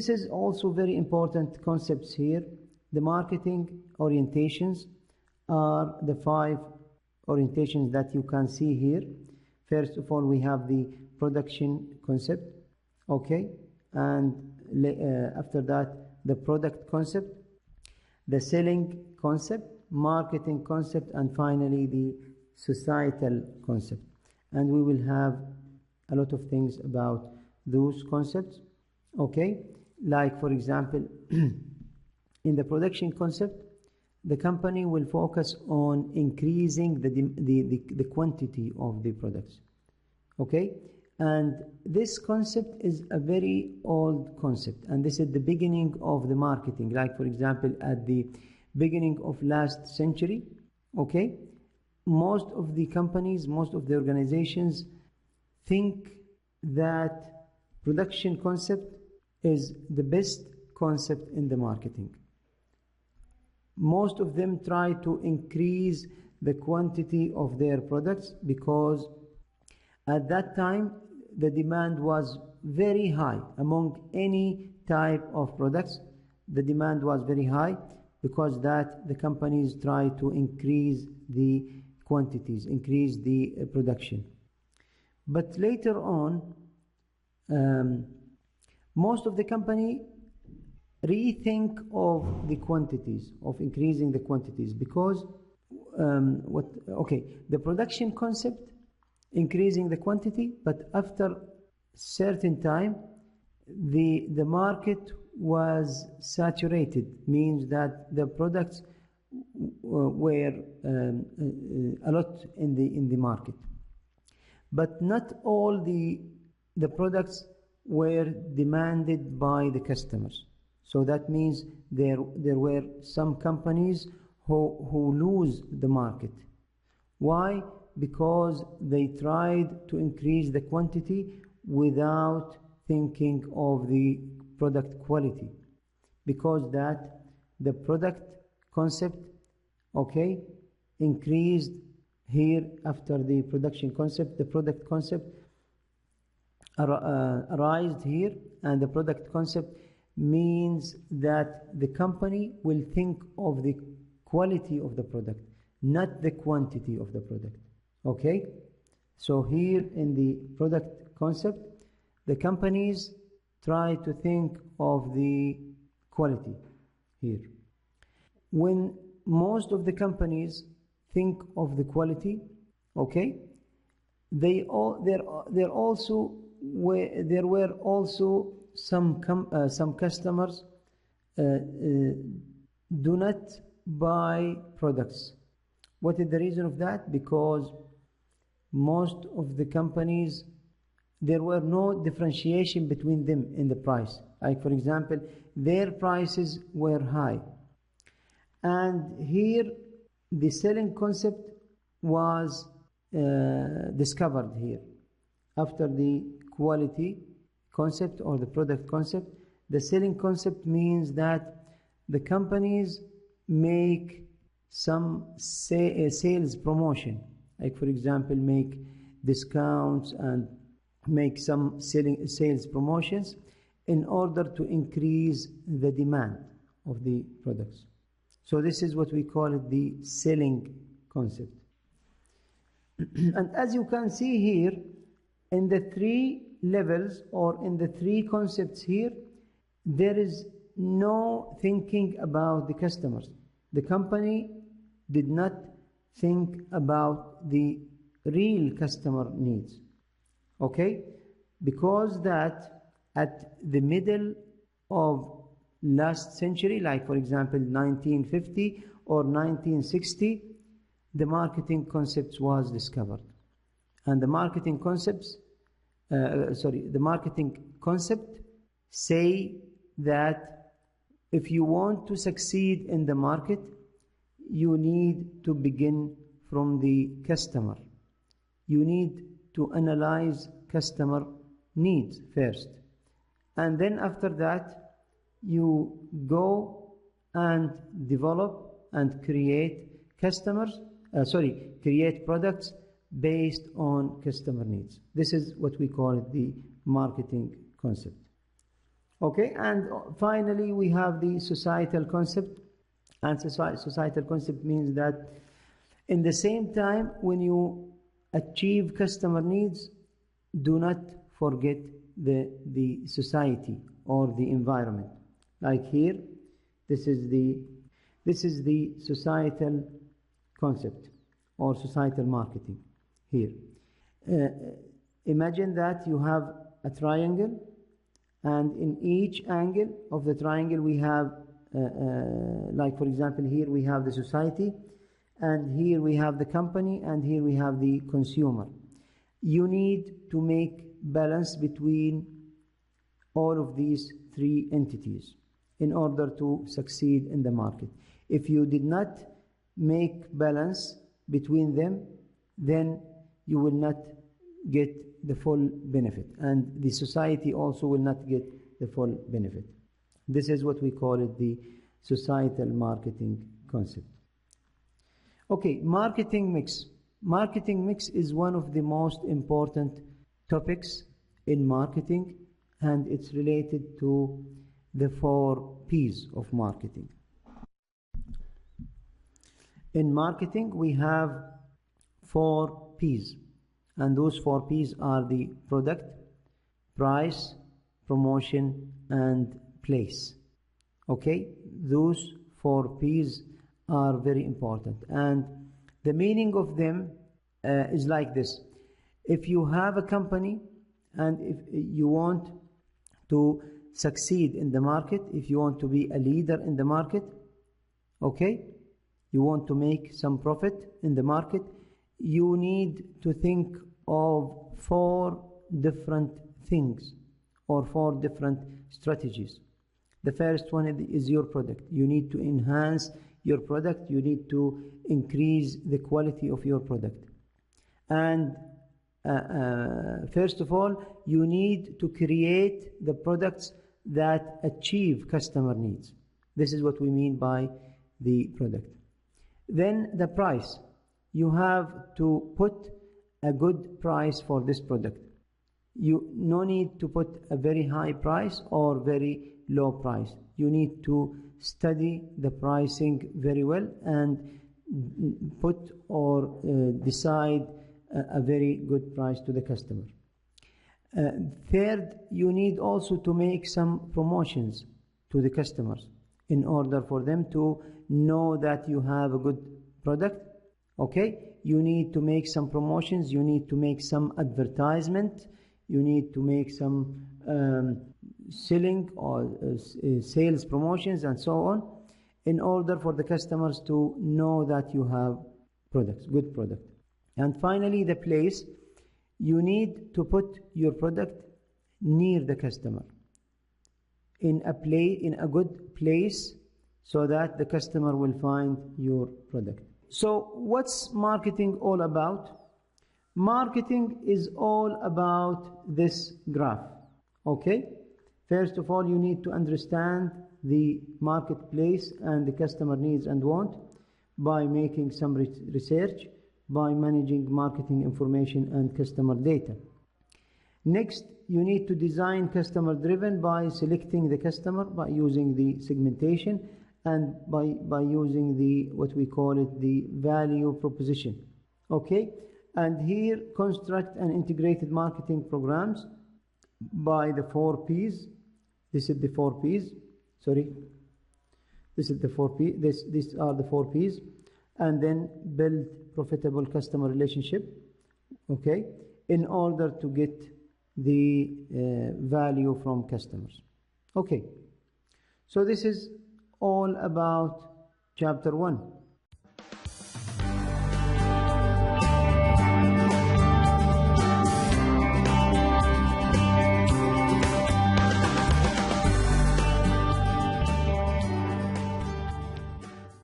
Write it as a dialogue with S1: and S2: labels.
S1: this is also very important concepts here. The marketing orientations are the 5 orientations that you can see here. First of all, we have the production concept, okay, and after that the product concept, the selling concept, marketing concept, and finally the societal concept. And we will have a lot of things about those concepts, okay. Like for example, in the production concept, the company will focus on increasing the quantity of the products, okay. And this concept is a very old concept, and this is the beginning of the marketing. Like for example, at the beginning of last century, okay, most of the companies, most of the organizations think that production concept is the best concept in the marketing. Most of them try to increase the quantity of their products because at that time the demand was very high. Among any type of products, the demand was very high, because that the companies try to increase the quantities, increase the production. But later on, most of the company rethink of the quantities, of increasing the quantities, because the production concept, increasing the quantity, but after certain time the market was saturated, means that the products were a lot in the market, but not all the products were demanded by the customers. So that means there were some companies who lose the market. Why? Because they tried to increase the quantity without thinking of the product quality, because that the product concept, okay, increased here after the production concept. The product concept arised here, and the product concept means that the company will think of the quality of the product, not the quantity of the product, okay. So here in the product concept, the companies try to think of the quality here. When most of the companies think of the quality, okay, there were also some customers do not buy products. What is the reason of that? Because most of the companies, there were no differentiation between them in the price. Like for example, their prices were high, and here the selling concept was discovered here. After the quality concept or the product concept, the selling concept means that the companies make some sales promotion, like for example make discounts and make some sales promotions in order to increase the demand of the products. So this is what we call it the selling concept. And as you can see here, in the 3 levels or in the 3 concepts here, there is no thinking about the customers. The company did not think about the real customer needs, okay, because that at the middle of last century, like for example 1950 or 1960, the marketing concepts was discovered, and the marketing concepts the marketing concept say that if you want to succeed in the market, you need to begin from the customer. You need to analyze customer needs first, and then after that you go and develop and create create products based on customer needs. This is what we call the marketing concept. Okay, and finally we have the societal concept. And societal concept means that in the same time, when you achieve customer needs, do not forget the society or the environment. Like here, this is the societal concept or societal marketing here. Imagine that you have a triangle, and in each angle of the triangle we have like for example here we have the society, and here we have the company, and here we have the consumer. You need to make balance between all of these three entities in order to succeed in the market. If you did not make balance between them, then you will not get the full benefit, and the society also will not get the full benefit. This is what we call it the societal marketing concept. Okay, marketing mix. Marketing mix is one of the most important topics in marketing, and it's related to the 4 P's of marketing. In marketing, we have 4 P's, and those 4 P's are the product, price, promotion, and place. Okay, those 4 P's are very important, and the meaning of them is like this. If you have a company and if you want to succeed in the market, if you want to be a leader in the market, okay, you want to make some profit in the market, you need to think of 4 different things or 4 different strategies. The first one is your product. You need to enhance your product. You need to increase the quality of your product. And first of all, you need to create the products that achieve customer needs. This is what we mean by the product. Then the price. You have to put a good price for this product. You no need to put a very high price or very low price. You need to study the pricing very well and put or decide a very good price to the customer. Third, you need also to make some promotions to the customers in order for them to know that you have a good product. Okay, you need to make some promotions, you need to make some advertisement, you need to make some selling or sales promotions and so on, in order for the customers to know that you have products, good product. And finally, the place. You need to put your product near the customer, in a good place, so that the customer will find your product. So what's marketing all about? Marketing is all about this graph. Okay? First of all, you need to understand the marketplace and the customer needs and want by making some research, by managing marketing information and customer data. Next, you need to design customer driven by selecting the customer, by using the segmentation, and by using the what we call it the value proposition. Okay, and here construct an integrated marketing programs by the 4 P's. This is the 4 P's. Sorry, this is the 4 P. These are the 4 P's, and then build profitable customer relationship. Okay, in order to get the value from customers. Okay, so this is all about chapter 1.